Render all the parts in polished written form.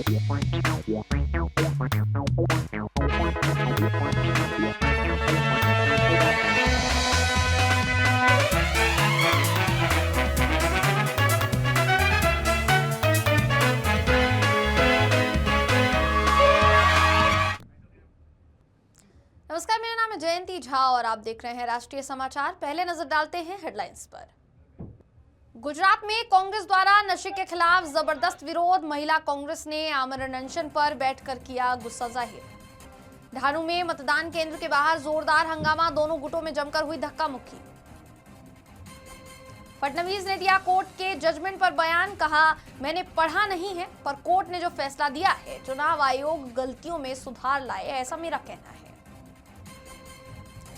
नमस्कार, मेरा नाम है जयंती झा और आप देख रहे हैं राष्ट्रीय समाचार। पहले नजर डालते हैं हेडलाइंस पर। गुजरात में कांग्रेस द्वारा नशे के खिलाफ जबरदस्त विरोध। महिला कांग्रेस ने आमरण अनशन पर बैठकर किया गुस्सा जाहिर। ढाणू में मतदान केंद्र के बाहर जोरदार हंगामा, दोनों गुटों में जमकर हुई धक्का मुक्की। फडणवीस ने दिया कोर्ट के जजमेंट पर बयान, कहा मैंने पढ़ा नहीं है पर कोर्ट ने जो फैसला दिया है, चुनाव आयोग गलतियों में सुधार लाए, ऐसा मेरा कहना है।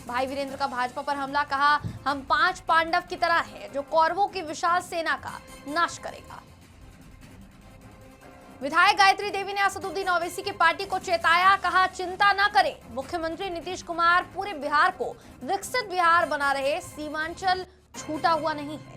भाई वीरेंद्र का भाजपा पर हमला, कहा हम 5 पांडव की तरह हैं जो कौरवों की विशाल सेना का नाश करेगा। विधायक गायत्री देवी ने असदुद्दीन ओवैसी की पार्टी को चेताया, कहा चिंता न करें, मुख्यमंत्री नीतीश कुमार पूरे बिहार को विकसित बिहार बना रहे, सीमांचल छूटा हुआ नहीं है।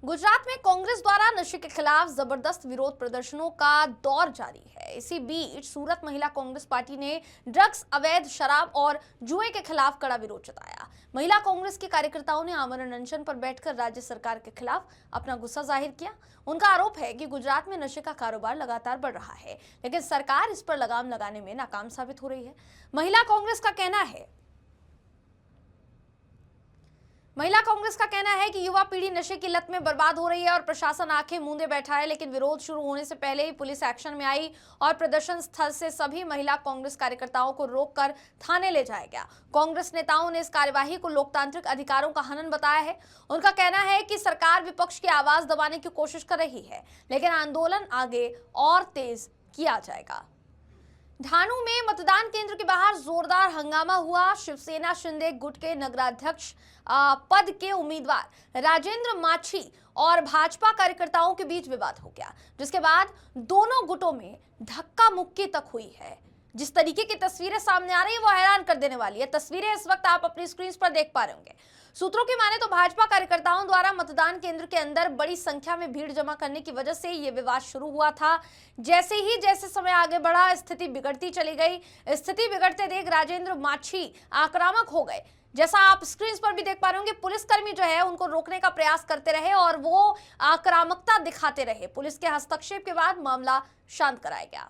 गुजरात में कांग्रेस द्वारा नशे के खिलाफ जबरदस्त विरोध प्रदर्शनों का दौर जारी है। इसी बीच सूरत महिला कांग्रेस पार्टी ने ड्रग्स, अवैध शराब और जुए के खिलाफ कड़ा विरोध जताया। महिला कांग्रेस के कार्यकर्ताओं ने आमरण अनशन पर बैठकर राज्य सरकार के खिलाफ अपना गुस्सा जाहिर किया। उनका आरोप है कि गुजरात में नशे का कारोबार लगातार बढ़ रहा है, लेकिन सरकार इस पर लगाम लगाने में नाकाम साबित हो रही है। महिला कांग्रेस का कहना है कि युवा पीढ़ी नशे की लत में बर्बाद हो रही है और प्रशासन आंखें मूंदे बैठा है। लेकिन विरोध शुरू होने से पहले ही पुलिस एक्शन में आई और प्रदर्शन स्थल से सभी महिला कांग्रेस कार्यकर्ताओं को रोककर थाने ले जाया गया। कांग्रेस नेताओं ने इस कार्यवाही को लोकतांत्रिक अधिकारों का हनन बताया है। उनका कहना है कि सरकार विपक्ष की आवाज दबाने की कोशिश कर रही है, लेकिन आंदोलन आगे और तेज किया जाएगा। ढाणू में मतदान केंद्र के बाहर जोरदार हंगामा हुआ। शिवसेना शिंदे गुट के नगराध्यक्ष पद के उम्मीदवार राजेंद्र माछी और भाजपा कार्यकर्ताओं के बीच विवाद हो गया, जिसके बाद दोनों गुटों में धक्का मुक्की तक हुई है। जिस तरीके की तस्वीरें सामने आ रही है वो हैरान कर देने वाली है। तस्वीरें इस वक्त आप अपनी स्क्रीन पर देख पा रहे होंगे। सूत्रों की माने तो भाजपा कार्यकर्ताओं द्वारा मतदान केंद्र के अंदर बड़ी संख्या में भीड़ जमा करने की वजह से ये विवाद शुरू हुआ था। जैसे समय आगे बढ़ा, स्थिति बिगड़ती चली गई। स्थिति बिगड़ते देख राजेंद्र माछी आक्रामक हो गए। जैसा आप स्क्रीन पर भी देख पा रहे होंगे, पुलिसकर्मी जो है उनको रोकने का प्रयास करते रहे और वो आक्रामकता दिखाते रहे। पुलिस के हस्तक्षेप के बाद मामला शांत कराया गया।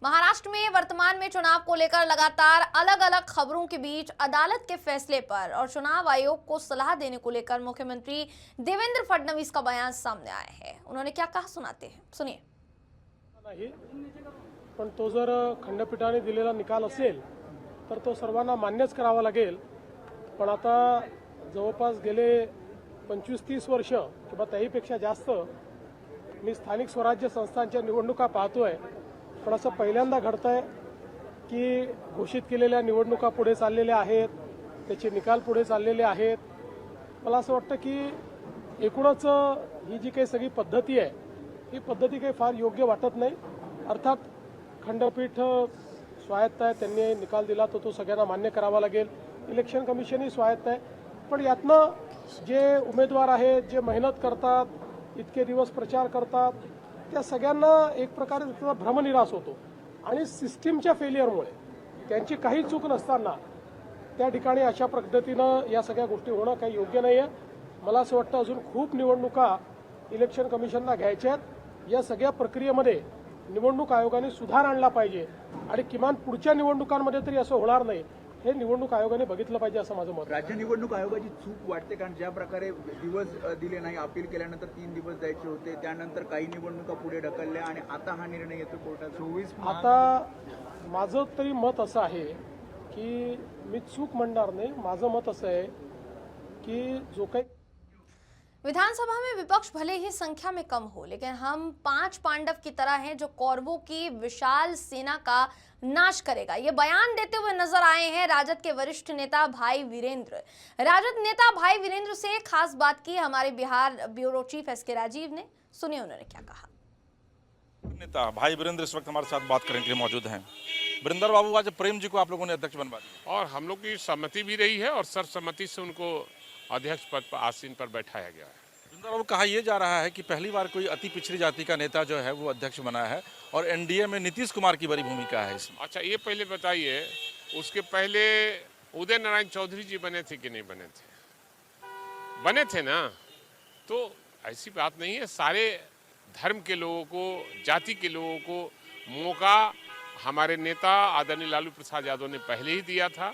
महाराष्ट्र में वर्तमान में चुनाव को लेकर लगातार अलग अलग खबरों के बीच अदालत के फैसले पर और चुनाव आयोग को सलाह देने को लेकर मुख्यमंत्री देवेंद्र फडणवीस का बयान सामने आया है। उन्होंने क्या कहा, सुनाते हैं, सुनिए। नाही, पण तो जर खंडपीठाने दिलेला निकाल असेल तर तो सर्वांना मान्यच करावा लागेल। पण आता जवळपास गेले 25-30 वर्ष किंवा त्याहीपेक्षा जास्त मी स्थानिक स्वराज्य संस्थांच्या निवडणुका पाहतोय, पण असं पहिल्यांदा घडतंय की घोषित केलेल्या निवडणुका पुढे चाललेल्या आहेत, त्याचे निकाल पुढे चाललेले आहेत। मला असं वाटतं की एकूणच ही जी काही सगळी पद्धती आहे, ही पद्धती काही फार योग्य वाटत नाही। अर्थात खंडपीठ स्वायत्त आहे, त्यांनी निकाल दिला तो सगळ्यांना मान्य करावा लागेल। इलेक्शन कमिशनही स्वायत्त आहे, पण यातनं जे उमेदवार आहेत, जे मेहनत करतात, इतके दिवस प्रचार करतात, त्या सगळ्यांना एक प्रकारे त्याचा भ्रमनिरास होतो आणि सिस्टीमच्या फेलियरमुळे त्यांची काही चूक नसताना त्या ठिकाणी अशा पद्धतीनं या सगळ्या गोष्टी होणं काही योग्य नाही आहे। मला असं वाटतं अजून खूप निवडणुका इलेक्शन कमिशनला घ्यायच्या आहेत। या सगळ्या प्रक्रियेमध्ये निवडणूक आयोगाने सुधार आणला पाहिजे आणि किमान पुढच्या निवडणुकांमध्ये तरी असं होणार नाही हे निवडणूक आयोगाने बघितलं पाहिजे असं माझं मत आहे। राज्य निवडणूक आयोगाची चूक वाटते, कारण ज्या प्रकारे दिवस दिले नाही, अपील केल्यानंतर 3 दिवस द्यायचे होते, त्यानंतर काही निवडणुका पुढे ढकलल्या आणि आता हा निर्णय येतो कोर्टात 24। आता माझं तरी मत असं आहे की मी चूक म्हणणार नाही। माझं मत असं आहे की जो काही विधानसभा में विपक्ष भले ही संख्या में कम हो, लेकिन हम 5 पांडव की तरह हैं जो कौरवों की विशाल सेना का नाश करेगा। ये बयान देते हुए नजर आए हैं राजद के वरिष्ठ नेता भाई वीरेंद्र। राजद नेता भाई वीरेंद्र से खास बात की हमारे बिहार ब्यूरो चीफ एस के राजीव ने। सुनिए उन्होंने क्या कहा। नेता भाई वीरेंद्र इस वक्त हमारे साथ बात करने के लिए मौजूद हैं। वीरेंद्र बाबू, आज प्रेम जी को आप लोगों ने अध्यक्ष बनवा दिया और हम लोग की सहमति भी रही है और सर्वसम्मति से उनको अध्यक्ष पद पर आसीन पर बैठाया गया है। जिंदा बाबू, कहा यह जा रहा है कि पहली बार कोई अति पिछड़ी जाति का नेता जो है वो अध्यक्ष बना है और एनडीए में नीतीश कुमार की बड़ी भूमिका है इसमें। अच्छा, ये पहले बताइए, उसके पहले उदय नारायण चौधरी जी बने थे कि नहीं बने थे? बने थे ना। तो ऐसी बात नहीं है, सारे धर्म के लोगों को, जाति के लोगों को मौका हमारे नेता आदरणीय लालू प्रसाद यादव ने पहले ही दिया था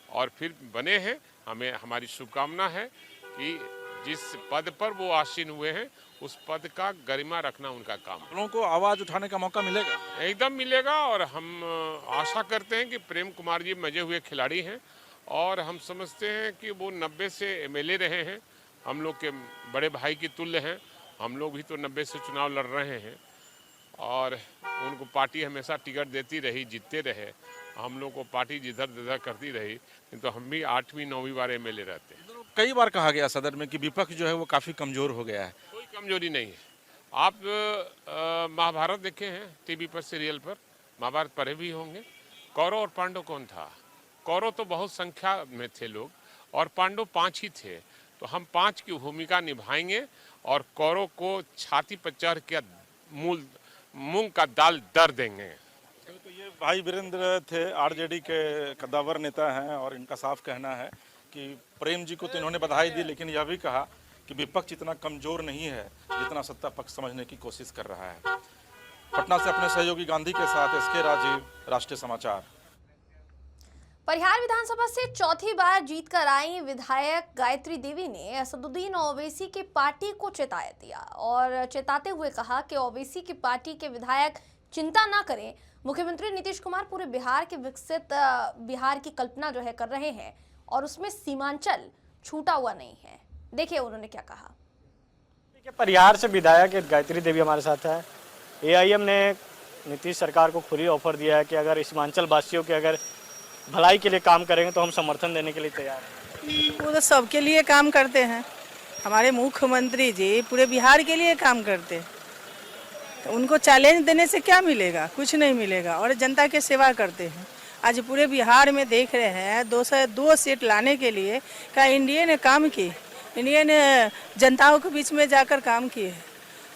और फिर बने हैं। हमें हमारी शुभकामना है कि जिस पद पर वो आसीन हुए हैं उस पद का गरिमा रखना उनका काम है। लोगों को आवाज उठाने का मौका मिलेगा? एकदम मिलेगा और हम आशा करते हैं कि प्रेम कुमार जी मजे हुए खिलाड़ी हैं और हम समझते हैं कि वो 90 से एमएलए रहे हैं, हम लोग के बड़े भाई की तुल्य हैं। हम लोग भी तो 90 से चुनाव लड़ रहे हैं और उनको पार्टी हमेशा टिकट देती रही, जीतते रहे। हम लोग को पार्टी जिधर जिधर करती रही, तो हम भी 8वीं 9वीं बार एमएलए रहते हैं। कई बार कहा गया सदन में कि विपक्ष जो है वो काफी कमजोर हो गया है। कोई कमजोरी नहीं है। आप महाभारत देखे हैं टीवी पर, सीरियल पर, महाभारत पढ़े भी होंगे। कौरव और पांडव कौन था? कौरव तो बहुत संख्या में थे लोग और पांडव 5 ही थे। तो हम 5 की भूमिका निभाएंगे और कौरव को छाती पर चढ़ के मूंग का दाल दर देंगे। तो ये भाई वीरेंद्र थे, आरजेडी के कद्दावर नेता हैं और इनका साफ कहना है कि प्रेम जी को तो इन्होंने बधाई दी, लेकिन यह भी कहा कि विपक्ष इतना कमजोर नहीं है जितना सत्ता पक्ष समझने की कोशिश कर रहा है। पटना से अपने सहयोगी गांधी के साथ एसके राजीव, राष्ट्रीय समाचार। परिहार विधानसभा से चौथी बार जीतकर आई विधायक गायत्री देवी ने असदुद्दीन ओवैसी की पार्टी को चेताया दिया और चेताते हुए कहा कि ओवैसी की पार्टी के विधायक चिंता ना करें, मुख्यमंत्री नीतीश कुमार पूरे बिहार के विकसित बिहार की कल्पना जो है कर रहे हैं और उसमें सीमांचल छूटा हुआ नहीं है। देखिए उन्होंने क्या कहा। परिहार से विधायक गायत्री देवी हमारे साथ है। एआईएम ने नीतीश सरकार को खुली ऑफर दिया है कि अगर सीमांचल वासियों के अगर भलाई के लिए काम करेंगे तो हम समर्थन देने के लिए तैयार हैं। वो तो सबके लिए काम करते हैं। हमारे मुख्यमंत्री जी पूरे बिहार के लिए काम करते हैं, तो उनको चैलेंज देने से क्या मिलेगा? कुछ नहीं मिलेगा। और जनता की सेवा करते हैं। आज पूरे बिहार में देख रहे हैं 202 सीट लाने के लिए क्या एनडीए ने काम की, एनडीए ने जनताओं के बीच में जाकर काम किए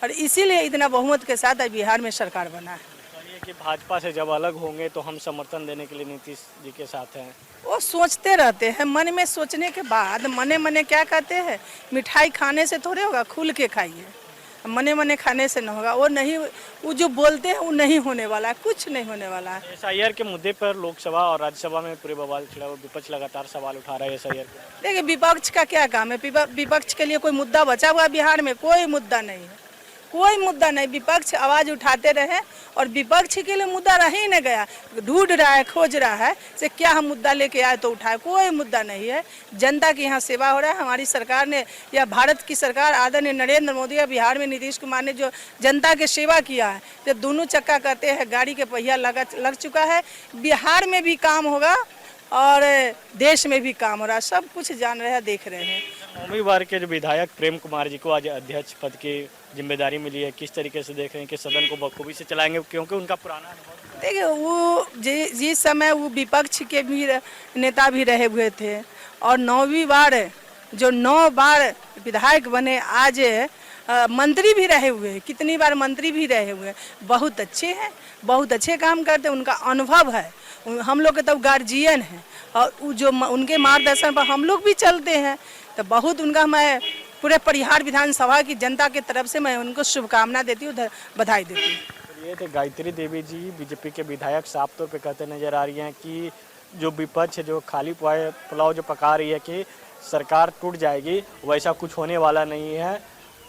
और इसीलिए इतना बहुमत के साथ आज बिहार में सरकार बना है। कि भाजपा से जब अलग होंगे तो हम समर्थन देने के लिए नीतीश जी के साथ हैं। वो सोचते रहते हैं, मन में सोचने के बाद मने मने क्या कहते हैं, मिठाई खाने से थोड़े होगा, खुल के खाइए। मने मने खाने से नहीं होगा। वो नहीं, वो जो बोलते हैं वो नहीं होने वाला है, कुछ नहीं होने वाला है। एसआईआर के मुद्दे पर लोकसभा और राज्यसभा में पूरे बवाल छिड़ा हुआ, विपक्ष लगातार सवाल उठा रहा है एसआईआर पे। देखिए विपक्ष का क्या काम है? विपक्ष के लिए कोई मुद्दा बचा हुआ बिहार में? कोई मुद्दा नहीं है, कोई मुद्दा नहीं। विपक्ष आवाज उठाते रहे और विपक्ष के लिए मुद्दा रह ही नहीं गया। ढूंढ रहा है, खोज रहा है से क्या हम मुद्दा लेके आए तो उठाए। कोई मुद्दा नहीं है। जनता की यहाँ सेवा हो रहा है। हमारी सरकार ने या भारत की सरकार आदरणीय नरेंद्र मोदी या बिहार में नीतीश कुमार ने जो जनता की सेवा किया है, जब दोनों चक्का कहते हैं गाड़ी के पहिया लग चुका है। बिहार में भी काम होगा और देश में भी काम हो रहा है। सब कुछ जान रहे हैं, देख रहे हैं। 9वीं बार के जो विधायक प्रेम कुमार जी को आज अध्यक्ष पद की जिम्मेदारी मिली है, किस तरीके से देख रहे हैं कि सदन को बखूबी से चलाएंगे, क्योंकि उनका पुराना अनुभव? देखिए वो जिस समय वो विपक्ष के भी नेता भी रहे हुए थे और 9वीं बार जो 9 बार विधायक बने, आज मंत्री भी रहे हुए हैं, कितनी बार मंत्री भी रहे हुए हैं। बहुत अच्छे हैं, बहुत अच्छे काम करते हैं, उनका अनुभव है। हम लोग के तब गार्जियन हैं और जो उनके मार्गदर्शन पर हम लोग भी चलते हैं, तो बहुत उनका मैं पूरे परिहार विधानसभा की जनता की तरफ से मैं उनको शुभकामना देती हूँ, बधाई देती हूँ। ये थे गायत्री देवी जी, बीजेपी के विधायक, साफ तौर पे कहते नजर आ रही हैं कि जो विपक्ष जो खाली पुलाव जो पका रही है कि सरकार टूट जाएगी, वैसा कुछ होने वाला नहीं है।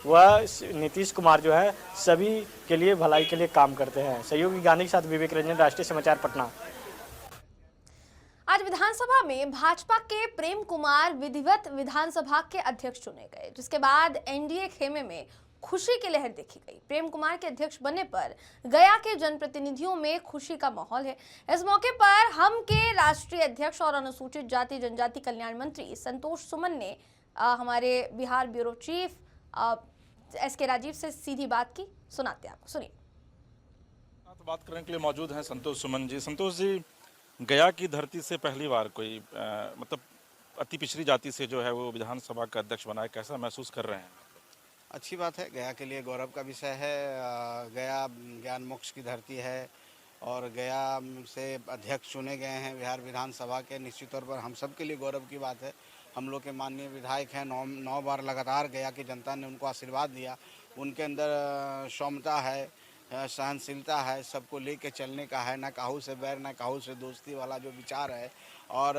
वह नीतीश कुमार जो है सभी के लिए भलाई के लिए काम करते हैं। सहयोगी गांधी के साथ विवेक रंजन, राष्ट्रीय समाचार, पटना। आज विधानसभा में भाजपा के प्रेम कुमार विधिवत विधानसभा के अध्यक्ष चुने गए, जिसके बाद एनडीए खेमे में खुशी की लहर देखी गई। प्रेम कुमार के अध्यक्ष बनने पर गया के जनप्रतिनिधियों में खुशी का माहौल है। इस मौके पर हम के राष्ट्रीय अध्यक्ष और अनुसूचित जाति जनजाति कल्याण मंत्री संतोष सुमन ने हमारे Bihar bureau chief SK Rajeev से सीधी बात की। सुनाते हैं आपको, सुनिए। बात करने के लिए मौजूद हैं संतोष सुमन जी। संतोष जी, गया की धरती से पहली बार कोई मतलब अति पिछड़ी जाति से जो है वो विधानसभा का अध्यक्ष बनाए, कैसा महसूस कर रहे हैं? अच्छी बात है, गया के लिए गौरव का विषय है। गया ज्ञान मोक्ष की धरती है और गया से अध्यक्ष चुने गए हैं बिहार विधानसभा के। निश्चित तौर पर हम सब के लिए गौरव की बात है। हम लोग के माननीय विधायक हैं, नौ बार लगातार गया की जनता ने उनको आशीर्वाद दिया। उनके अंदर क्षमता है, सहनशीलता है, सबको लेके चलने का है, ना काहू से बैर ना काहू से दोस्ती वाला जो विचार है। और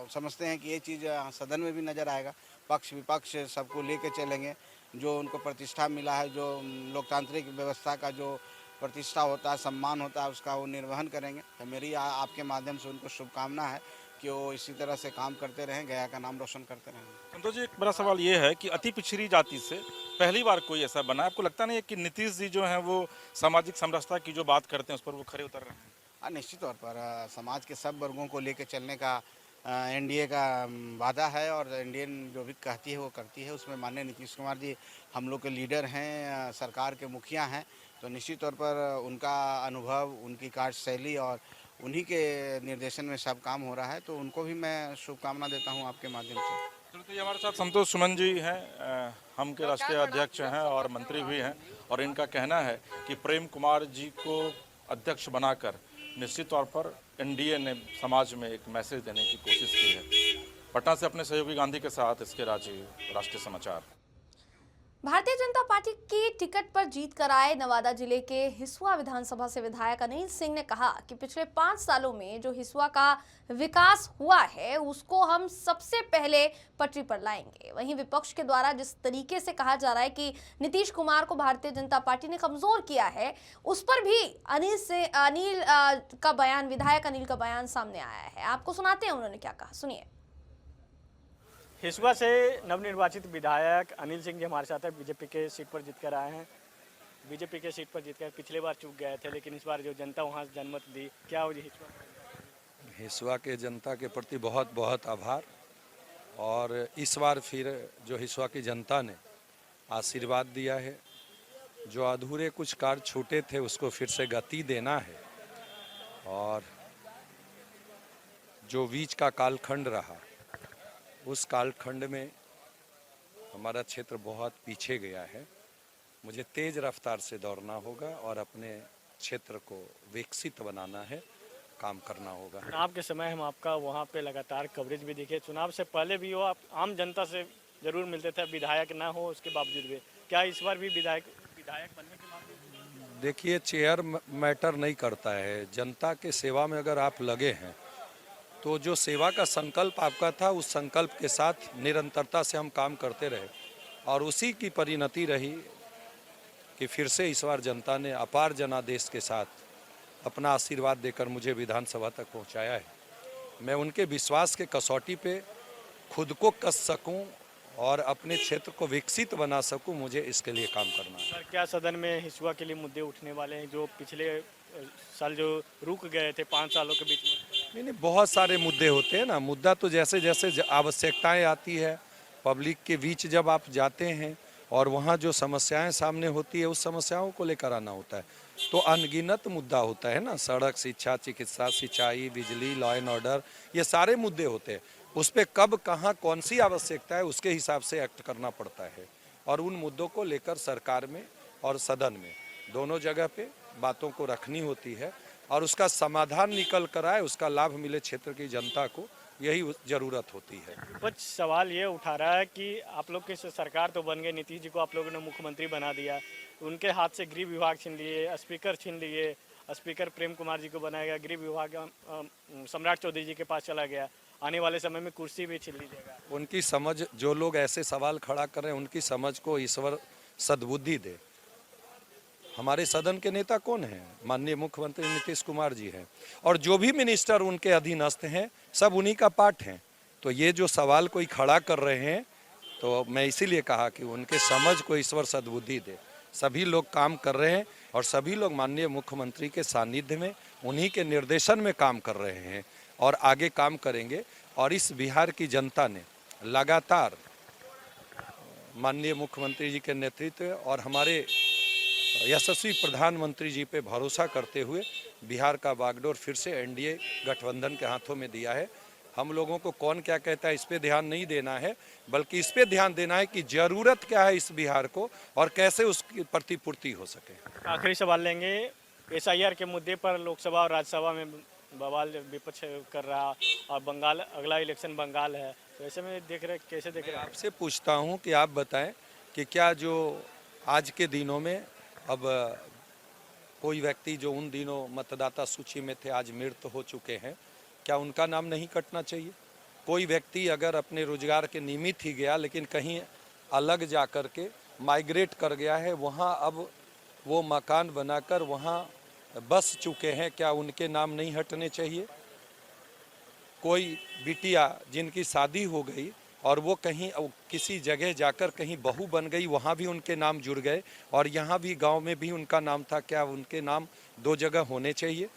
समझते हैं कि ये चीज़ सदन में भी नज़र आएगा। पक्ष विपक्ष सबको लेके चलेंगे। जो उनको प्रतिष्ठा मिला है, जो लोकतांत्रिक व्यवस्था का जो प्रतिष्ठा होता है, सम्मान होता है, उसका वो निर्वहन करेंगे। तो मेरी आपके माध्यम से उनको शुभकामना है कि वो इसी तरह से काम करते रहें, गया का नाम रोशन करते रहें। संतोष जी, एक बड़ा सवाल ये है कि अति पिछड़ी जाति से पहली बार कोई ऐसा बना, आपको लगता नहीं है कि नीतीश जी जो हैं वो सामाजिक समरसता की जो बात करते हैं उस पर वो खरे उतर रहे हैं? निश्चित तौर पर समाज के सब वर्गों को लेकर चलने का एनडीए का वादा है और एनडीए जो भी कहती है वो करती है। उसमें माननीय नीतीश कुमार जी हम लोग के लीडर हैं, सरकार के मुखिया हैं, तो निश्चित तौर पर उनका अनुभव, उनकी कार्यशैली और उन्हीं के निर्देशन में सब काम हो रहा है। तो उनको भी मैं शुभकामना देता हूं आपके माध्यम से। तो ये हमारे साथ संतोष सुमन जी हैं, हम के राष्ट्रीय अध्यक्ष हैं और मंत्री भी हैं, और इनका कहना है कि प्रेम कुमार जी को अध्यक्ष बनाकर निश्चित तौर पर एनडीए ने समाज में एक मैसेज देने की कोशिश की है। पटना से अपने सहयोगी गांधी के साथ इसके राजीव, राष्ट्रीय समाचार। भारतीय जनता पार्टी की टिकट पर जीत कर आए नवादा जिले के हिसुआ विधानसभा से विधायक अनिल सिंह ने कहा कि पिछले 5 सालों में जो हिसुआ का विकास हुआ है उसको हम सबसे पहले पटरी पर लाएंगे। वहीं विपक्ष के द्वारा जिस तरीके से कहा जा रहा है कि नीतीश कुमार को भारतीय जनता पार्टी ने कमजोर किया है, उस पर भी विधायक अनिल का बयान सामने आया है। आपको सुनाते हैं उन्होंने क्या कहा, सुनिए। हिसुआ से नवनिर्वाचित विधायक अनिल सिंह जी हमारे साथ है। बीजेपी के सीट पर जीतकर आए हैं। बीजेपी के सीट पर जीतकर पिछले बार चूक गए थे, लेकिन इस बार जो जनता वहां से जनमत दी, क्या हो जी हिसुआ के जनता के प्रति बहुत बहुत आभार। और इस बार फिर जो हिसुआ की जनता ने आशीर्वाद दिया है, जो अधूरे कुछ कार्य छूटे थे उसको फिर से गति देना है, और जो बीच का कालखंड रहा उस कालखंड में हमारा क्षेत्र बहुत पीछे गया है। मुझे तेज रफ्तार से दौड़ना होगा और अपने क्षेत्र को विकसित बनाना है, काम करना होगा। चुनाव के समय हम आपका वहाँ पे लगातार कवरेज भी देखे, चुनाव से पहले भी हो, आप आम जनता से जरूर मिलते थे, विधायक ना हो उसके बावजूद भी। क्या इस बार भी विधायक बनने के बाद? देखिए, चेयर मैटर नहीं करता है। जनता के सेवा में अगर आप लगे हैं तो जो सेवा का संकल्प आपका था उस संकल्प के साथ निरंतरता से हम काम करते रहे, और उसी की परिणति रही कि फिर से इस बार जनता ने अपार जनादेश के साथ अपना आशीर्वाद देकर मुझे विधानसभा तक पहुंचाया है। मैं उनके विश्वास के कसौटी पे खुद को कस सकूं और अपने क्षेत्र को विकसित बना सकूं, मुझे इसके लिए काम करना है। सर, क्या सदन में हिसुआ के लिए मुद्दे उठने वाले हैं जो पिछले साल जो रुक गए थे 5 सालों के बीच में? नहीं, बहुत सारे मुद्दे होते हैं ना। मुद्दा तो जैसे जैसे आवश्यकताएं आती है, पब्लिक के बीच जब आप जाते हैं और वहाँ जो समस्याएं सामने होती है उस समस्याओं को लेकर आना होता है। तो अनगिनत मुद्दा होता है ना, सड़क, शिक्षा, चिकित्सा, सिंचाई, बिजली, लॉ एंड ऑर्डर, ये सारे मुद्दे होते हैं। उस पर कब कहाँ कौन सी आवश्यकता है उसके हिसाब से एक्ट करना पड़ता है, और उन मुद्दों को लेकर सरकार में और सदन में दोनों जगह पे बातों को रखनी होती है, और उसका समाधान निकल कर आए, उसका लाभ मिले क्षेत्र की जनता को, यही जरूरत होती है। कुछ सवाल ये उठा रहा है कि आप लोग की सरकार तो बन गई, नीतीश जी को आप लोगों ने मुख्यमंत्री बना दिया, उनके हाथ से गृह विभाग छीन लिए, स्पीकर छीन लिए, स्पीकर प्रेम कुमार जी को बनाया गया, गृह विभाग सम्राट चौधरी जी के पास चला गया, आने वाले समय में कुर्सी भी छीन लीजिएगा। उनकी समझ, जो लोग ऐसे सवाल खड़ा कर रहे हैं उनकी समझ को ईश्वर सद्बुद्धि दे। हमारे सदन के नेता कौन हैं? माननीय मुख्यमंत्री नीतीश कुमार जी हैं, और जो भी मिनिस्टर उनके अधीनस्थ हैं सब उन्हीं का पार्ट हैं। तो ये जो सवाल कोई खड़ा कर रहे हैं, तो मैं इसीलिए कहा कि उनके समझ को ईश्वर सद्बुद्धि दे। सभी लोग काम कर रहे हैं और सभी लोग माननीय मुख्यमंत्री के सानिध्य में, उन्हीं के निर्देशन में काम कर रहे हैं और आगे काम करेंगे। और इस बिहार की जनता ने लगातार माननीय मुख्यमंत्री जी के नेतृत्व और हमारे यशस्वी प्रधानमंत्री जी पे भरोसा करते हुए बिहार का बागडोर फिर से एनडीए गठबंधन के हाथों में दिया है। हम लोगों को कौन क्या कहता है इस पे ध्यान नहीं देना है, बल्कि इस पे ध्यान देना है कि जरूरत क्या है इस बिहार को और कैसे उसकी प्रतिपूर्ति हो सके। आखिरी सवाल लेंगे, एसआईआर के मुद्दे पर लोकसभा और राज्यसभा में बवाल विपक्ष कर रहा, और बंगाल अगला इलेक्शन बंगाल है, तो ऐसे में कैसे देख रहे हैं? आपसे पूछता हूं कि आप बताएं कि क्या जो आज के दिनों में अब कोई व्यक्ति जो उन दिनों मतदाता सूची में थे आज मृत हो चुके हैं, क्या उनका नाम नहीं कटना चाहिए? कोई व्यक्ति अगर अपने रोजगार के निमित्त ही गया लेकिन कहीं अलग जा कर के माइग्रेट कर गया है, वहाँ अब वो मकान बनाकर वहाँ बस चुके हैं, क्या उनके नाम नहीं हटने चाहिए? कोई बिटिया जिनकी शादी हो गई और वो कहीं किसी जगह जाकर कहीं बहू बन गई, वहाँ भी उनके नाम जुड़ गए, और यहाँ भी गांव में भी उनका नाम था, क्या उनके नाम दो जगह होने चाहिए?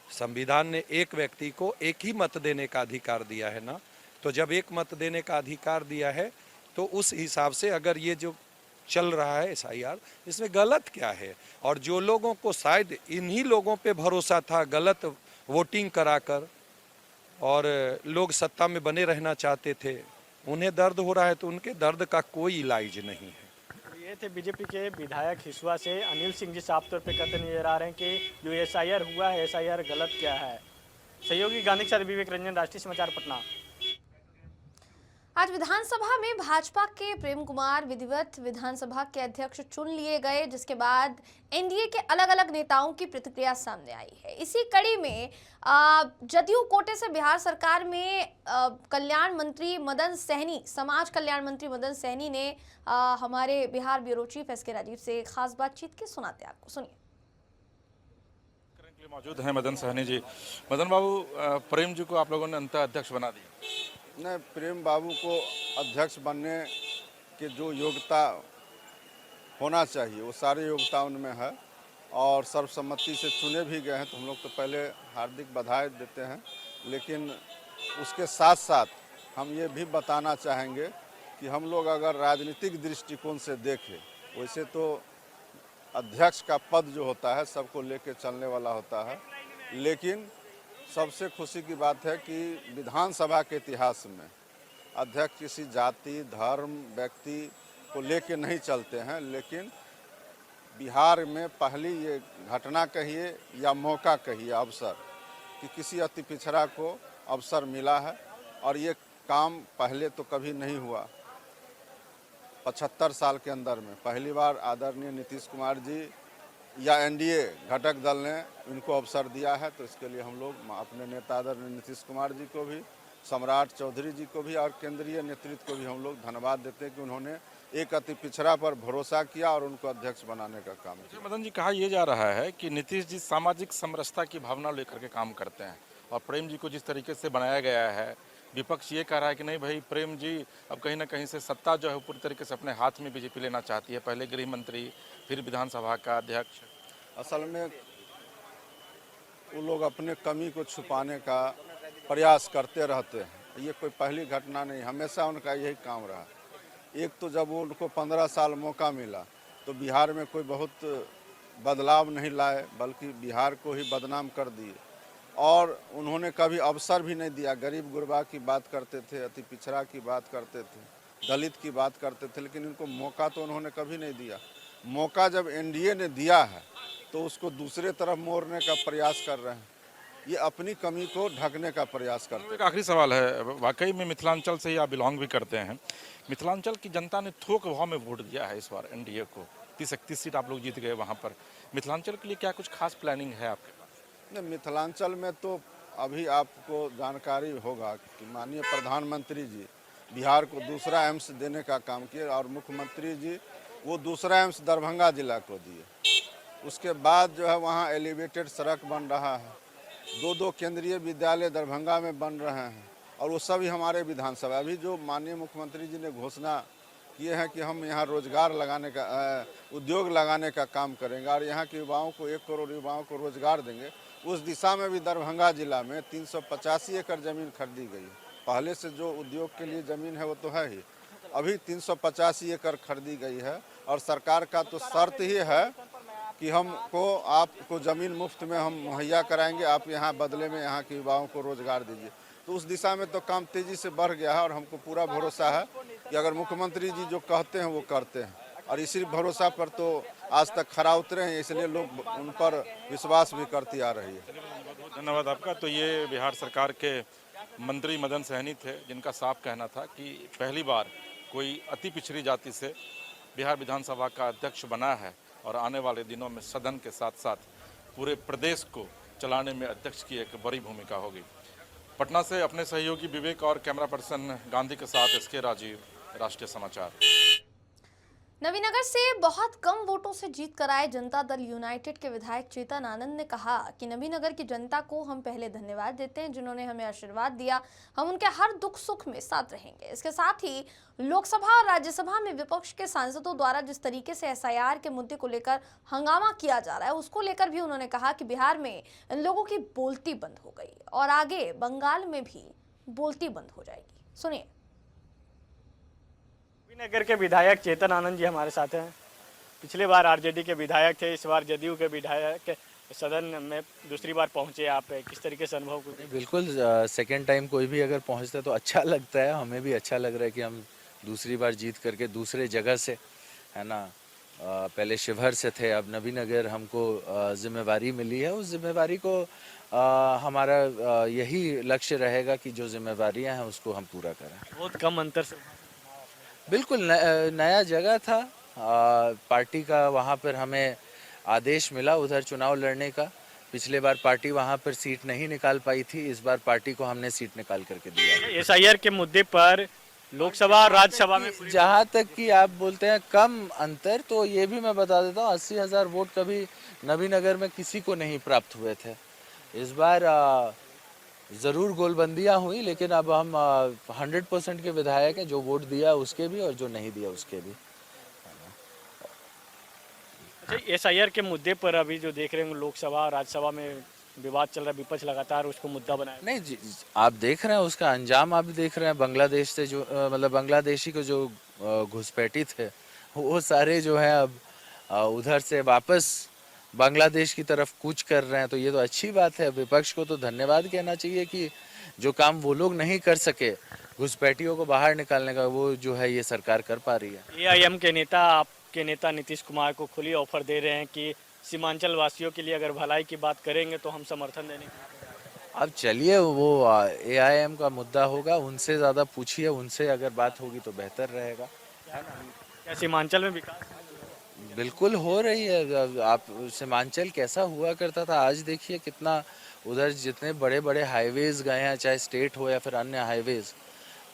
संविधान ने एक व्यक्ति को एक ही मत देने का अधिकार दिया है ना, तो जब एक मत देने का अधिकार दिया है तो उस हिसाब से अगर ये जो चल रहा है एसआईआर, इसमें गलत क्या है? और जो लोगों को शायद इन्हीं लोगों पे भरोसा था गलत वोटिंग कराकर और लोग सत्ता में बने रहना चाहते थे, उन्हें दर्द हो रहा है, तो उनके दर्द का कोई इलाज नहीं है। ये थे बीजेपी के विधायक हिसुआ से अनिल सिंह जी, साफ तौर पे कहते नजर आ रहे हैं कि जो एसआईआर हुआ है, एसआईआर गलत क्या है। सहयोगी गांधी के साथ विवेक रंजन, राष्ट्रीय समाचार पटना। आज विधानसभा में भाजपा के प्रेम कुमार विधिवत विधानसभा के अध्यक्ष चुन लिए गए, जिसके बाद एनडीए के अलग अलग नेताओं की प्रतिक्रिया सामने आई है। इसी कड़ी में जदयू कोटे से बिहार सरकार में कल्याण मंत्री मदन सहनी, समाज कल्याण मंत्री मदन सहनी ने हमारे बिहार ब्यूरो चीफ एस के राजीव से खास बातचीत की, सुनाते आपको, सुनिए। मौजूद हैं मदन सहनी जी। मदन बाबू, प्रेम जी को आप लोगों ने अंतः अध्यक्ष बना दिया। नहीं, प्रेम बाबू को अध्यक्ष बनने के जो योग्यता होना चाहिए वो सारी योग्यता उनमें है, और सर्वसम्मति से चुने भी गए हैं, तो हम लोग तो पहले हार्दिक बधाई देते हैं। लेकिन उसके साथ साथ हम ये भी बताना चाहेंगे कि हम लोग अगर राजनीतिक दृष्टिकोण से देखें, वैसे तो अध्यक्ष का पद जो होता है सबको लेके चलने वाला होता है, लेकिन सबसे खुशी की बात है कि विधानसभा के इतिहास में अध्यक्ष किसी जाति, धर्म, व्यक्ति को लेके नहीं चलते हैं, लेकिन बिहार में पहली ये घटना कहिए या मौका कहिए, अवसर, कि किसी अति पिछड़ा को अवसर मिला है, और ये काम पहले तो कभी नहीं हुआ। 75 साल के अंदर में पहली बार आदरणीय नीतीश कुमार जी या एनडीए घटक दल ने इनको अवसर दिया है, तो इसके लिए हम लोग अपने नेता आदरणीय नीतीश कुमार जी को भी, सम्राट चौधरी जी को भी और केंद्रीय नेतृत्व को भी हम लोग धन्यवाद देते हैं कि उन्होंने एक अति पिछड़ा पर भरोसा किया और उनको अध्यक्ष बनाने का काम किया। मदन जी, कहा यह जा रहा है कि नीतीश जी सामाजिक समरसता की भावना लेकर के काम करते हैं, और प्रेम जी को जिस तरीके से बनाया गया है, विपक्ष ये कह रहा है कि नहीं भाई, प्रेम जी अब कहीं ना कहीं से सत्ता जो है पूरी तरीके से अपने हाथ में बीजेपी लेना चाहती है, पहले गृह मंत्री फिर विधानसभा का अध्यक्ष। असल में वो लोग अपने कमी को छुपाने का प्रयास करते रहते हैं, ये कोई पहली घटना नहीं, हमेशा उनका यही काम रहा। एक तो जब वो उनको 15 साल मौका मिला तो बिहार में कोई बहुत बदलाव नहीं लाए, बल्कि बिहार को ही बदनाम कर दिए, और उन्होंने कभी अवसर भी नहीं दिया। गरीब गुरबा की बात करते थे, अति पिछड़ा की बात करते थे, दलित की बात करते थे, लेकिन इनको मौका तो उन्होंने कभी नहीं दिया। मौका जब एनडीए ने दिया है तो उसको दूसरे तरफ मोड़ने का प्रयास कर रहे हैं, ये अपनी कमी को ढकने का प्रयास करते हैं। एक आखिरी सवाल है, वाकई में मिथिलांचल से ही आप बिलोंग भी करते हैं, मिथिलांचल की जनता ने थोक भाव में वोट दिया है इस बार एनडीए को, 30-31 सीट आप लोग जीत गए वहाँ पर, मिथिलांचल के लिए क्या कुछ खास प्लानिंग है आपके पास? नहीं, मिथिलांचल में तो अभी आपको जानकारी होगा कि माननीय प्रधानमंत्री जी बिहार को दूसरा एम्स देने का काम किए, और मुख्यमंत्री जी वो दूसरा एम्स दरभंगा जिला को दिए। उसके बाद जो है वहाँ एलिवेटेड सड़क बन रहा है, 2 केंद्रीय विद्यालय दरभंगा में बन रहे हैं, और वो सभी हमारे विधानसभा। अभी जो माननीय मुख्यमंत्री जी ने घोषणा किए हैं कि हम यहाँ रोजगार लगाने का, उद्योग लगाने का काम करेंगे और यहाँ के युवाओं को 1 करोड़ युवाओं को रोजगार देंगे, उस दिशा में भी दरभंगा जिला में 385 एकड़ ज़मीन खरीदी गई है। पहले से जो उद्योग के लिए ज़मीन है वो तो है ही, अभी 385 एकड़ खरीदी गई है, और सरकार का तो शर्त ही है कि हमको आपको ज़मीन मुफ्त में हम मुहैया कराएंगे, आप यहाँ बदले में यहाँ के युवाओं को रोजगार दीजिए। तो उस दिशा में तो काम तेजी से बढ़ गया है और हमको पूरा भरोसा है कि अगर मुख्यमंत्री जी जो कहते हैं वो करते हैं, और इसी भरोसा पर तो आज तक खरा उतरे हैं, इसलिए लोग उन पर विश्वास भी करती आ रही है। धन्यवाद आपका। तो ये बिहार सरकार के मंत्री मदन सहनी थे, जिनका साफ कहना था कि पहली बार कोई अति पिछड़ी जाति से बिहार विधानसभा का अध्यक्ष बना है और आने वाले दिनों में सदन के साथ साथ पूरे प्रदेश को चलाने में अध्यक्ष की एक बड़ी भूमिका होगी। पटना से अपने सहयोगी विवेक और कैमरा पर्सन गांधी के साथ एसके राजीव, राष्ट्रीय समाचार। नवीनगर से बहुत कम वोटों से जीत कर आए जनता दल यूनाइटेड के विधायक चेतन आनंद ने कहा कि नवीनगर की जनता को हम पहले धन्यवाद देते हैं, जिन्होंने हमें आशीर्वाद दिया। हम उनके हर दुख सुख में साथ रहेंगे। इसके साथ ही लोकसभा और राज्यसभा में विपक्ष के सांसदों द्वारा जिस तरीके से एसआईआर के मुद्दे को लेकर हंगामा किया जा रहा है, उसको लेकर भी उन्होंने कहा कि बिहार में इन लोगों की बोलती बंद हो गई और आगे बंगाल में भी बोलती बंद हो जाएगी। सुनिए। नगर के विधायक चेतन आनंद जी हमारे साथ हैं। पिछले बार आरजेडी के विधायक थे, इस बार जदयू के विधायक सदन में दूसरी बार पहुंचे। आप किस तरीके से अनुभव करते हैं? बिल्कुल, सेकेंड टाइम कोई भी अगर पहुंचता है तो अच्छा लगता है। हमें भी अच्छा लग रहा है कि हम दूसरी बार जीत करके दूसरे जगह से, है ना, पहले शिवहर से थे, अब नवीनगर हमको जिम्मेवारी मिली है। उस जिम्मेवारी को हमारा यही लक्ष्य रहेगा कि जो जिम्मेवारियाँ हैं उसको हम पूरा करें। बहुत कम अंतर से बिल्कुल नया जगह था पार्टी का, वहाँ पर हमें आदेश मिला उधर चुनाव लड़ने का। पिछले बार पार्टी वहाँ पर सीट नहीं निकाल पाई थी, इस बार पार्टी को हमने सीट निकाल करके दिया। एसआईआर के मुद्दे पर लोकसभा और राज्यसभा में जहाँ तक कि आप बोलते हैं कम अंतर, तो ये भी मैं बता देता हूँ 80,000 वोट कभी नवीनगर में किसी को नहीं प्राप्त हुए थे। इस बार ज़रूर गोलबंदियाँ हुई, लेकिन अब हम 100% के विधायक हैं, जो वोट दिया उसके भी और जो नहीं दिया उसके भी। अच्छा, एसआईआर के मुद्दे पर अभी जो देख रहे हैं लोकसभा और राज्यसभा में विवाद चल रहा है, विपक्ष लगातार उसको मुद्दा बनाया। नहीं जी, आप देख रहे हैं उसका अंजाम, आप देख रहे हैं बांग्लादेश से जो मतलब बांग्लादेशी को जो घुसपैठी थे वो सारे जो है अब उधर से वापस बांग्लादेश की तरफ कूच कर रहे हैं। तो ये तो अच्छी बात है। विपक्ष को तो धन्यवाद कहना चाहिए कि जो काम वो लोग नहीं कर सके घुसपैठियों को बाहर निकालने का, वो जो है ये सरकार कर पा रही है। एआईएम के नेता, आपके नेता नीतीश कुमार को खुली ऑफर दे रहे हैं कि सीमांचल वासियों के लिए अगर भलाई की बात करेंगे तो हम समर्थन देने। अब चलिए, वो एआईएम का मुद्दा होगा, उनसे ज़्यादा पूछिए, उनसे अगर बात होगी तो बेहतर रहेगा। क्या सीमांचल में विकास बिल्कुल हो रही है। आप सीमांचल कैसा हुआ करता था, आज देखिए कितना उधर जितने बड़े बड़े हाईवेज गए हैं, चाहे स्टेट हो या फिर अन्य हाईवेज,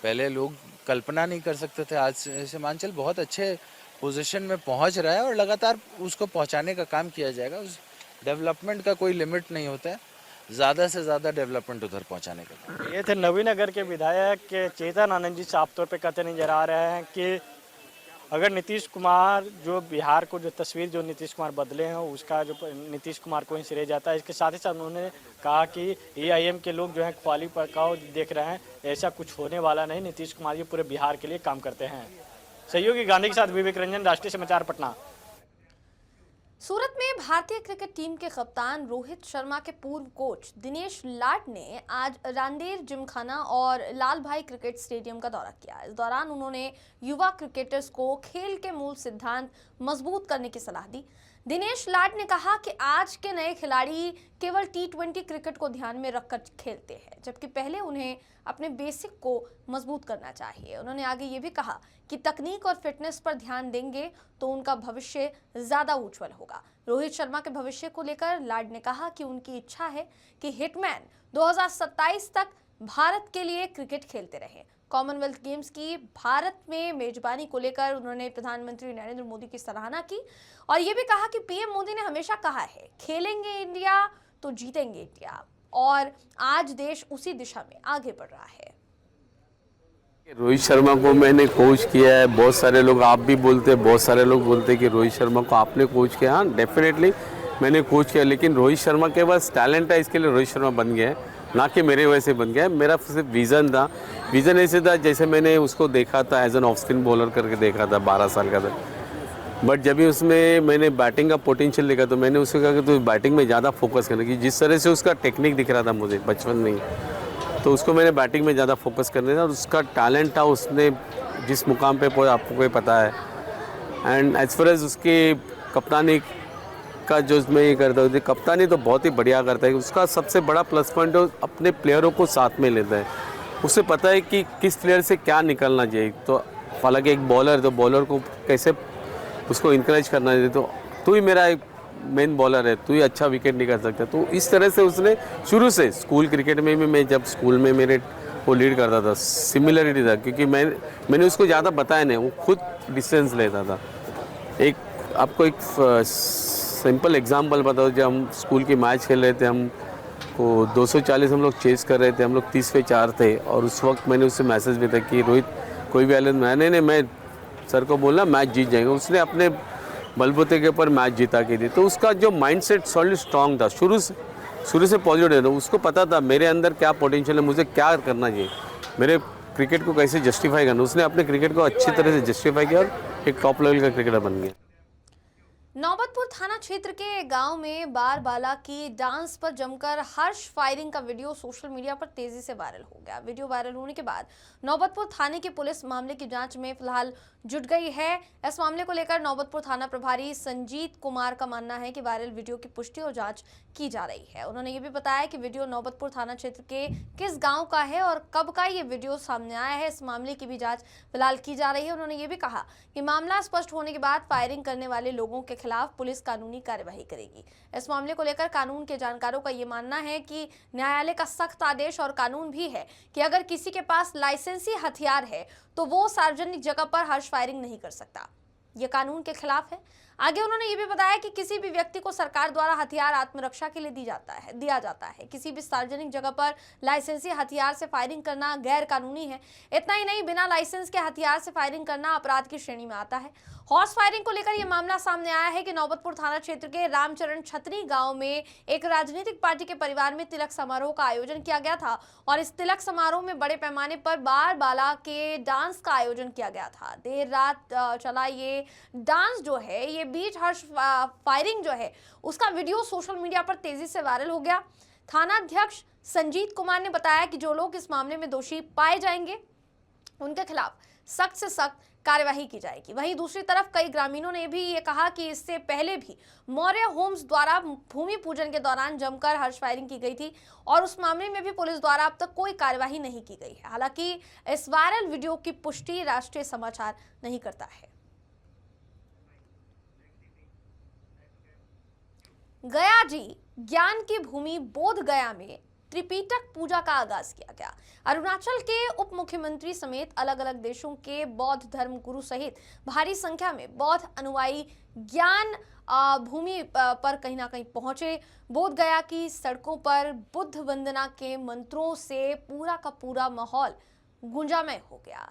पहले लोग कल्पना नहीं कर सकते थे। आज सीमांचल बहुत अच्छे पोजीशन में पहुंच रहा है और लगातार उसको पहुंचाने का काम किया जाएगा। उस डेवलपमेंट का कोई लिमिट नहीं होता है, ज़्यादा से ज़्यादा डेवलपमेंट उधर पहुंचाने का। ये थे नवीनगर के विधायक चेतन आनंद जी। साफ तौर पे कहते नजर आ रहे हैं कि अगर नीतीश कुमार जो बिहार को जो तस्वीर जो नीतीश कुमार बदले हैं उसका जो नीतीश कुमार को ही श्रेय जाता है। इसके साथ ही साथ उन्होंने कहा कि एआईएम के लोग जो है ख्वाली पकाओ देख रहे हैं, ऐसा कुछ होने वाला नहीं। नीतीश कुमार जी पूरे बिहार के लिए काम करते हैं। सहयोगी गांधी के साथ विवेक रंजन, राष्ट्रीय समाचार, पटना। सूरत में भारतीय क्रिकेट टीम के कप्तान रोहित शर्मा के पूर्व कोच दिनेश लाड ने आज रांदेर जिमखाना और लाल भाई क्रिकेट स्टेडियम का दौरा किया। इस दौरान उन्होंने युवा क्रिकेटर्स को खेल के मूल सिद्धांत मजबूत करने की सलाह दी। दिनेश लाड ने कहा कि आज के नए खिलाड़ी केवल T20 क्रिकेट को ध्यान में रखकर खेलते हैं, जबकि पहले उन्हें अपने बेसिक को मजबूत करना चाहिए। उन्होंने आगे ये भी कहा कि तकनीक और फिटनेस पर ध्यान देंगे तो उनका भविष्य ज़्यादा उज्जवल होगा। रोहित शर्मा के भविष्य को लेकर लाड ने कहा कि उनकी इच्छा है कि हिटमैन 2027 तक भारत के लिए क्रिकेट खेलते रहें। कॉमनवेल्थ गेम्स की भारत में मेजबानी को लेकर उन्होंने प्रधानमंत्री नरेंद्र मोदी की सराहना की और ये भी कहा कि पीएम मोदी ने हमेशा कहा है, खेलेंगे इंडिया तो जीतेंगे इंडिया, और आज देश उसी दिशा में आगे बढ़ रहा है। रोहित शर्मा को मैंने कोच किया है। बहुत सारे लोग, आप भी बोलते हैं, बहुत सारे लोग बोलते हैं कि रोहित शर्मा को आपने कोच किया। हाँ, डेफिनेटली मैंने कोच किया, लेकिन रोहित शर्मा के पास टैलेंट है, इसके लिए रोहित शर्मा बन गया है, ना कि मेरे वजह से बन गया है। मेरा सिर्फ विज़न था। विज़न ऐसे था जैसे मैंने उसको देखा था as an off spin bowler करके देखा था, 12 साल का था। बट जब भी उसमें मैंने बैटिंग का पोटेंशियल देखा तो मैंने उसको कहा कि तो बैटिंग में ज़्यादा फोकस करना, कि जिस तरह से उसका टेक्निक दिख रहा था मुझे बचपन में ही, तो उसको मैंने बैटिंग में ज़्यादा फोकस करने था और उसका टैलेंट था, उसने जिस मुकाम पे पहुंचा आपको कोई पता है। एंड एज फार एज उसकी कप्तानी का जो मैं ये करता हूँ, कप्तानी तो बहुत ही बढ़िया करता है। उसका सबसे बड़ा प्लस पॉइंट है अपने प्लेयरों को साथ में लेता है, उसे पता है कि किस प्लेयर से क्या निकलना चाहिए। तो हालांकि एक बॉलर, तो बॉलर को कैसे उसको इंकरेज करना चाहिए, तो तू ही मेरा एक मेन बॉलर है, तू ही अच्छा विकेट नहीं कर सकता। तो इस तरह से उसने शुरू से स्कूल क्रिकेट में भी, मैं जब स्कूल में मेरे वो लीड करता था, सिमिलरिटी था, क्योंकि मैंने उसको ज़्यादा बताया नहीं, वो खुद डिसीजंस लेता था। एक आपको एक सिंपल एग्जांपल बताओ, जब हम स्कूल की मैच खेल रहे थे, हम को 240 हम लोग चेस कर रहे थे, हम लोग 30 पे 4 थे, और उस वक्त मैंने उससे मैसेज भी था कि रोहित कोई भी हालत में नहीं, मैं सर को बोलना मैच जीत जाएंगे। उसने अपने बलबूते के ऊपर मैच जीता के दी। तो उसका जो माइंडसेट सॉलिड स्ट्रांग था, शुरू से पॉजिटिव था। उसको पता था मेरे अंदर क्या पोटेंशियल है, मुझे क्या करना चाहिए, मेरे क्रिकेट को कैसे जस्टिफाई करना। उसने अपने क्रिकेट को अच्छी तरह से जस्टिफाई किया और एक टॉप लेवल का क्रिकेटर बन गया। नौबतपुर थाना क्षेत्र के गांव में बार बाला की डांस पर जमकर हर्ष फायरिंग का वीडियो सोशल मीडिया पर तेजी से वायरल हो गया। वीडियो वायरल होने के बाद नौबतपुर थाने की पुलिस मामले की जांच में फिलहाल जुट गई है। इस मामले को लेकर नौबतपुर थाना प्रभारी संजीत कुमार का मानना है कि वायरल वीडियो की पुष्टि और जांच की जा रही है। उन्होंने ये भी बताया कि वीडियो नौबतपुर थाना क्षेत्र के किस गाँव का है और कब का ये वीडियो सामने आया है, इस मामले की भी जाँच फिलहाल की जा रही है। उन्होंने ये भी कहा कि मामला स्पष्ट होने के बाद फायरिंग करने वाले लोगों के खिलाफ पुलिस कानूनी कार्यवाही करेगी। इस मामले को लेकर कानून के जानकारों का ये मानना है कि न्यायालय का सख्त आदेश और कानून भी है कि अगर किसी के पास लाइसेंसी हथियार है तो वो सार्वजनिक जगह पर हर्ष फायरिंग नहीं कर सकता, ये कानून के खिलाफ है। आगे उन्होंने ये भी बताया कि किसी भी व्यक्ति को सरकार द्वारा हथियार आत्मरक्षा के लिए दिया जाता है। किसी भी सार्वजनिक जगह पर लाइसेंसी हथियार से फायरिंग करना गैर कानूनी है। इतना ही नहीं, बिना लाइसेंस के हथियार से फायरिंग करना अपराध की श्रेणी में आता है। हॉर्स फायरिंग को लेकर यह मामला सामने आया है कि नौबतपुर थाना क्षेत्र के रामचरण छतरी गांव में एक राजनीतिक पार्टी के परिवार में तिलक समारोह का आयोजन किया गया था और इस तिलक समारोह में बड़े पैमाने पर बार बाला के डांस का आयोजन किया गया था। देर रात चला ये डांस जो है, ये बीच हर्ष फायरिंग जो है, उसका वीडियो सोशल मीडिया पर तेजी से वायरल हो गया। थानाध्यक्ष संजीत कुमार ने बताया कि जो लोग इस मामले में दोषी पाए जाएंगे उनके खिलाफ सख्त से सख्त कार्यवाही की जाएगी। वहीं दूसरी तरफ कई ग्रामीणों ने भी ये कहा कि इससे पहले भी मौर्य होम्स द्वारा भूमि पूजन के दौरान जमकर हर्ष फायरिंग की गई थी और उस मामले में भी पुलिस द्वारा अब तक कोई कार्यवाही नहीं की गई है। हालांकि इस वायरल वीडियो की पुष्टि राष्ट्रीय समाचार नहीं करता है। गया जी ज्ञान की भूमि बोध गया में त्रिपिटक पूजा का आगाज किया गया। अरुणाचल के उप मुख्यमंत्री समेत अलग अलग देशों के बौद्ध धर्म गुरु सहित भारी संख्या में बौद्ध अनुयायी ज्ञान भूमि पर कहीं ना कहीं पहुंचे। बोध गया की सड़कों पर बुद्ध वंदना के मंत्रों से पूरा का पूरा माहौल गुंजामय हो गया।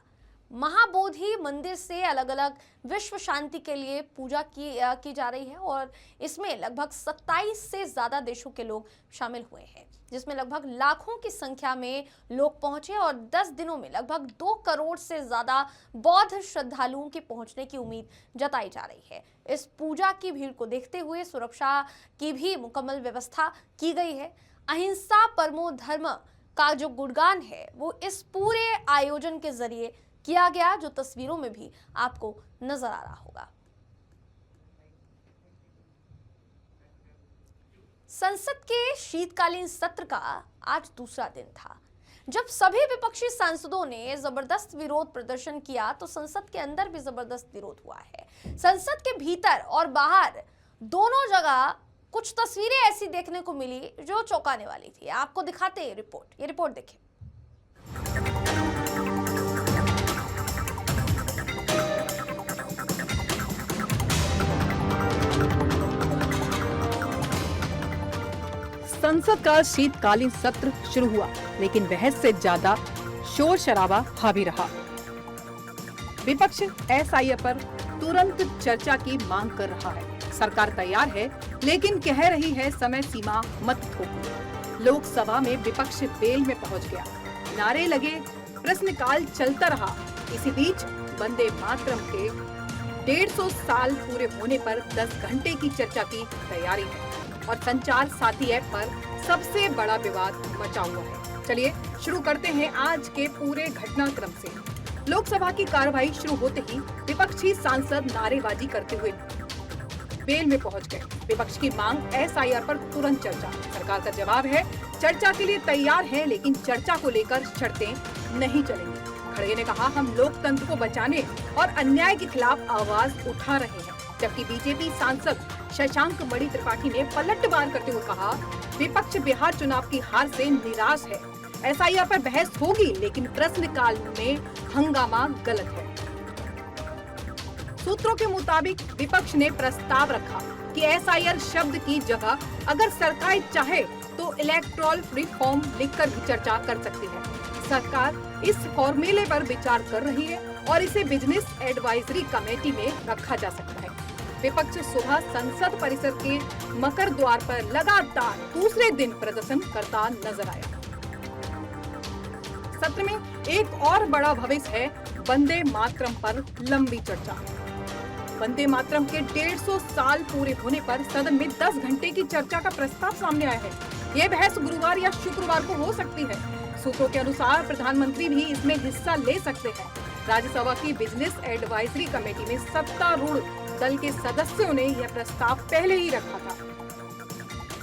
महाबोधि मंदिर से अलग अलग विश्व शांति के लिए पूजा की जा रही है और इसमें लगभग 27 से ज्यादा देशों के लोग शामिल हुए हैं, जिसमें लगभग लाखों की संख्या में लोग पहुंचे और 10 दिनों में लगभग 2 करोड़ से ज्यादा बौद्ध श्रद्धालुओं की पहुंचने की उम्मीद जताई जा रही है। इस पूजा की भीड़ को देखते हुए सुरक्षा की भी मुकम्मल व्यवस्था की गई है। अहिंसा परमो धर्म का जो गुणगान है वो इस पूरे आयोजन के जरिए किया गया, जो तस्वीरों में भी आपको नजर आ रहा होगा। संसद के शीतकालीन सत्र का आज दूसरा दिन था। जब सभी विपक्षी सांसदों ने जबरदस्त विरोध प्रदर्शन किया तो संसद के अंदर भी जबरदस्त विरोध हुआ है। संसद के भीतर और बाहर दोनों जगह कुछ तस्वीरें ऐसी देखने को मिली जो चौंकाने वाली थी। आपको दिखाते हैं ये रिपोर्ट देखिए। संसद का शीतकालीन सत्र शुरू हुआ, लेकिन बहस से ज्यादा शोर शराबा हावी रहा। विपक्ष एसआईए पर तुरंत चर्चा की मांग कर रहा है। सरकार तैयार है, लेकिन कह रही है समय सीमा मत थोपो। लोकसभा में विपक्ष बेल में पहुंच गया, नारे लगे, प्रश्नकाल चलता रहा। इसी बीच वंदे मातरम के 150 साल पूरे होने पर 10 घंटे की चर्चा की तैयारी है और संचार साथी ऐप पर सबसे बड़ा विवाद मचा हुआ है। चलिए शुरू करते हैं आज के पूरे घटनाक्रम से। लोकसभा की कार्यवाही शुरू होते ही विपक्षी सांसद नारेबाजी करते हुए बेल में पहुंच गए। विपक्ष की मांग SIR पर तुरंत चर्चा। सरकार का जवाब है चर्चा के लिए तैयार है, लेकिन चर्चा को लेकर शर्तें नहीं चलेंगी। खड़गे ने कहा हम लोकतंत्र को बचाने और अन्याय के खिलाफ आवाज उठा रहे हैं, जबकि बीजेपी सांसद शशांक मणि त्रिपाठी ने पलटवार करते हुए कहा विपक्ष बिहार चुनाव की हार से निराश है। SIR पर बहस होगी, लेकिन प्रश्नकाल में हंगामा गलत है। सूत्रों के मुताबिक विपक्ष ने प्रस्ताव रखा कि SIR शब्द की जगह अगर सरकार चाहे तो इलेक्टोरल रिफॉर्म लिखकर भी चर्चा कर सकती है। सरकार इस फॉर्मूले पर विचार कर रही है और इसे बिजनेस एडवाइजरी कमेटी में रखा जा सकता है। विपक्ष सुबह संसद परिसर के मकर द्वार पर लगातार दूसरे दिन प्रदर्शन करता नजर आया। सत्र में एक और बड़ा भविष्य है वंदे मातरम पर लंबी चर्चा। वंदे मातरम के 150 साल पूरे होने पर सदन में 10 घंटे की चर्चा का प्रस्ताव सामने आया है। ये बहस गुरुवार या शुक्रवार को हो सकती है। सूत्रों के अनुसार प्रधानमंत्री भी इसमें हिस्सा ले सकते हैं। राज्यसभा की बिजनेस एडवाइजरी कमेटी में सत्तारूढ़ दल के सदस्यों ने यह प्रस्ताव पहले ही रखा था।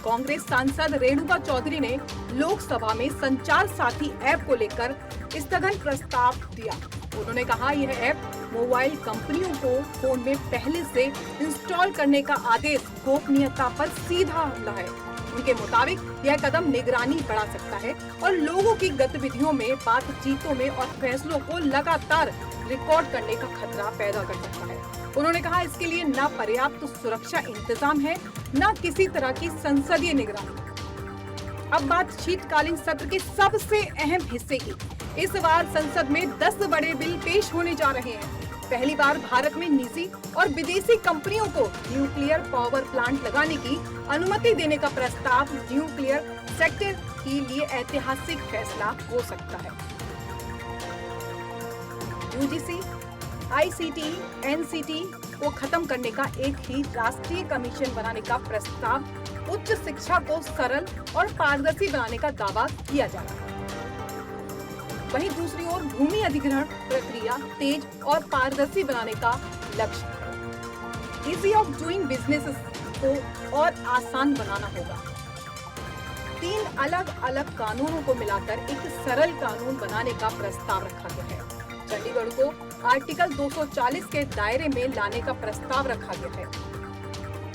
कांग्रेस सांसद रेणुका चौधरी ने लोकसभा में संचार साथी ऐप को लेकर स्थगन प्रस्ताव दिया। उन्होंने कहा यह ऐप मोबाइल कंपनियों को फोन में पहले से इंस्टॉल करने का आदेश गोपनीयता पर सीधा हमला है। उनके मुताबिक यह कदम निगरानी बढ़ा सकता है और लोगों की गतिविधियों में, बातचीतों में और फैसलों को लगातार रिकॉर्ड करने का खतरा पैदा कर सकता है। उन्होंने कहा इसके लिए न पर्याप्त सुरक्षा इंतजाम है, न किसी तरह की संसदीय निगरानी। अब बात शीतकालीन सत्र के सबसे अहम हिस्से की। इस बार संसद में 10 बड़े बिल पेश होने जा रहे हैं। पहली बार भारत में निजी और विदेशी कंपनियों को न्यूक्लियर पावर प्लांट लगाने की अनुमति देने का प्रस्ताव न्यूक्लियर सेक्टर के लिए ऐतिहासिक फैसला हो सकता है। UGC, ICT, NCT को खत्म करने का एक ही राष्ट्रीय कमीशन बनाने का प्रस्ताव उच्च शिक्षा को सरल और पारदर्शी बनाने का दावा किया जा रहा है। वहीं दूसरी ओर भूमि अधिग्रहण प्रक्रिया तेज और पारदर्शी बनाने का लक्ष्य है। इजी ऑफ डूइंग बिजनेस को और आसान बनाना होगा। 3 अलग अलग कानूनों को मिलाकर एक सरल कानून बनाने का प्रस्ताव रखा गया है। चंडीगढ़ को आर्टिकल 240 के दायरे में लाने का प्रस्ताव रखा गया है।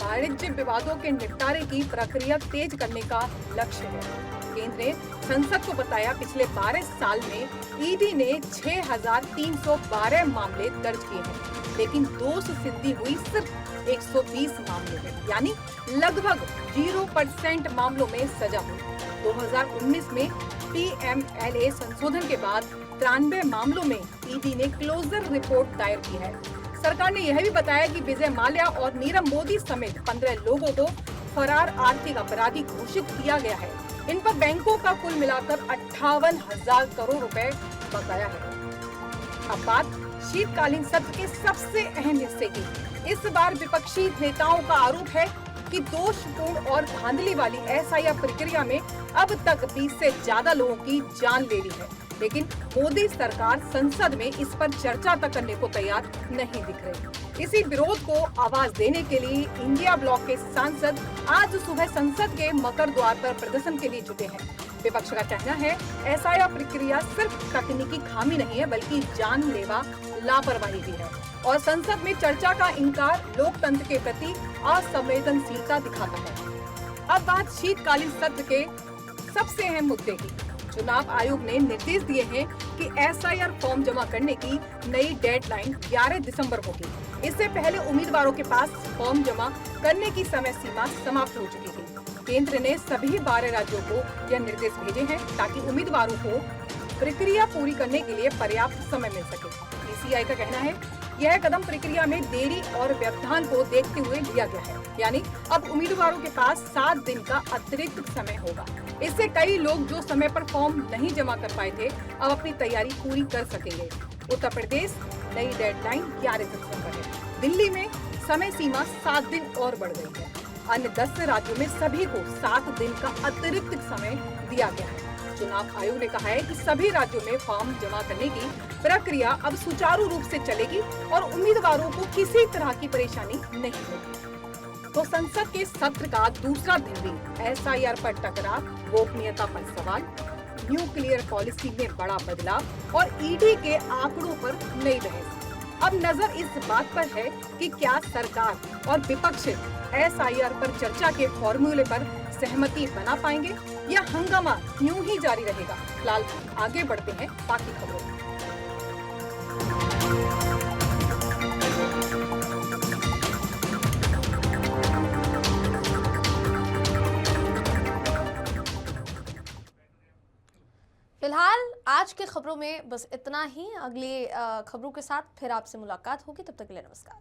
वाणिज्य विवादों के निपटारे की प्रक्रिया तेज करने का लक्ष्य है। केंद्र ने संसद को बताया पिछले 12 साल में ईडी ने 6,312 मामले दर्ज किए हैं, लेकिन दोष सिद्धि हुई सिर्फ 120 मामलों में, यानी लगभग 0% मामलों में सजा हुई। 2019 में PMLA संशोधन के बाद 93 मामलों में ईडी ने क्लोजर रिपोर्ट दायर की है। सरकार ने यह भी बताया कि विजय माल्या और नीरव मोदी समेत 15 लोगों को फरार आर्थिक अपराधी घोषित किया गया है। इन पर बैंकों का कुल मिलाकर 58,000 करोड़ रुपए बकाया है। अब बात शीतकालीन सत्र के सबसे अहम हिस्से की। इस बार विपक्षी नेताओं का आरोप है कि दोषपूर्ण और धांधली वाली SIR प्रक्रिया में अब तक 20 से ज्यादा लोगों की जान ले ली है, लेकिन मोदी सरकार संसद में इस पर चर्चा तक करने को तैयार नहीं दिख रही। इसी विरोध को आवाज देने के लिए इंडिया ब्लॉक के सांसद आज सुबह संसद के मकर द्वार पर प्रदर्शन के लिए जुटे हैं। विपक्ष का कहना है SIR प्रक्रिया सिर्फ तकनीकी खामी नहीं है, बल्कि जानलेवा लापरवाही भी है और संसद में चर्चा का इनकार लोकतंत्र के प्रति असंवेदनशीलता दिखाता है। अब बात शीतकालीन सत्र के सबसे अहम मुद्दे की। चुनाव आयोग ने निर्देश दिए हैं कि SIR फॉर्म जमा करने की नई डेडलाइन 11 दिसंबर होगी। इससे पहले उम्मीदवारों के पास फॉर्म जमा करने की समय सीमा समाप्त हो चुकी थी। केंद्र ने सभी 12 राज्यों को यह निर्देश भेजे हैं ताकि उम्मीदवारों को प्रक्रिया पूरी करने के लिए पर्याप्त समय मिल सके। PCI का कहना है यह कदम प्रक्रिया में देरी और व्यवधान को देखते हुए लिया गया है, यानी अब उम्मीदवारों के पास 7 दिन का अतिरिक्त समय होगा। इससे कई लोग जो समय पर फॉर्म नहीं जमा कर पाए थे अब अपनी तैयारी पूरी कर सकेंगे। उत्तर प्रदेश नई डेडलाइन 11 दिसंबर है। दिल्ली में समय सीमा 7 दिन और बढ़ गई है। अन्य 10 राज्यों में सभी को 7 दिन का अतिरिक्त समय दिया गया है। चुनाव आयोग ने कहा है कि सभी राज्यों में फॉर्म जमा करने की प्रक्रिया अब सुचारू रूप से चलेगी और उम्मीदवारों को किसी तरह की परेशानी नहीं होगी। तो संसद के सत्र का दूसरा दिन भी एसआईआर पर टकराव, गोपनीयता पर सवाल, न्यूक्लियर पॉलिसी में बड़ा बदलाव और ईडी के आंकड़ों पर नई बहस। अब नजर इस बात पर है कि क्या सरकार और विपक्ष एसआईआर पर चर्चा के फॉर्मूले पर सहमति बना पाएंगे या हंगामा यूं ही जारी रहेगा। फिलहाल आगे बढ़ते हैं बाकी खबरों में। फिलहाल आज के खबरों में बस इतना ही। अगली खबरों के साथ फिर आपसे मुलाकात होगी, तब तक के लिए नमस्कार।